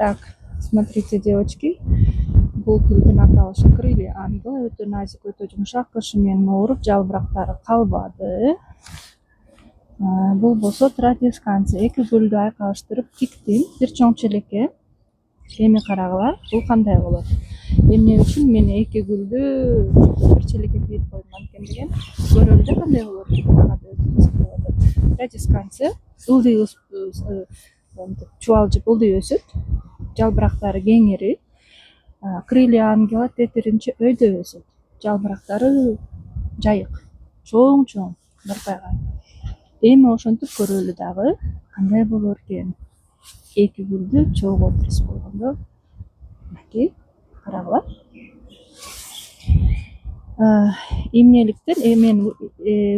Так, смотрите, девочки, бул гүлдүн аталышы крылья ангела, өтө назик, өтө жумшак, кышы менен ооруп, жалбырактары калбады. Болбосо традисканция, эки гүлдү айкалыштырып тиктим, бир чоң челекке. Эми карагыла, бул кандай болот? Эмне үчүн мен эки гүлдү бир челекке тигип койдум анткени деген көрөлү да кандай болот деп, мага да өтө кызык болот. Традисканция ылдый чубалжып ылдый өсөт, жалбырактары кеңири. Крылья ангела тетиринче өйдө өсөт, жалбырактары жайык, чоң барпайган. Эми ошентип көрөлү дагы кандай болор экен. Эки гүлдү чогуу отургузуп койгондо, мынакей карагыла. Эмнеликтен мен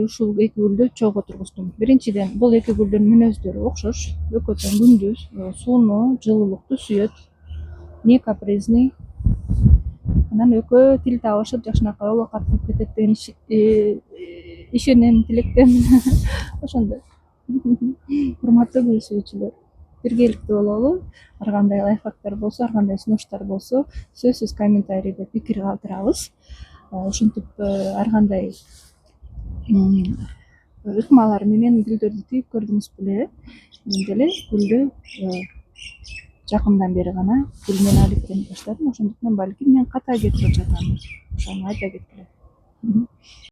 ушул эки гүлдү чогуу отургуздум? Биринчиден, бул эки гүлдүн мүнөздөрү окшош. Экөө тең күндүз сууну, жылуулукту сүйөт, не капризный. Анан экөө тил табышып, жакшынакай оолакат болуп кетет деген ишенем, тилектемин. Ошондой. Урматтуу гүл сүйүүчүлөр, биргеликте бололу. Ар кандай лайфхактар болсо, ар кандай сунуштар болсо, сөзсүз комментарийде пикир калтырабыз. Ушинтип ар кандай ыкмалар менен гүлдөрдү тигип көрдүңүз беле? Мен деле гүлдү жакындан бери гана гүл менен алектенип баштадым. Ошондуктан балким мен ката кетип жатам. Ошону айта кеткиле.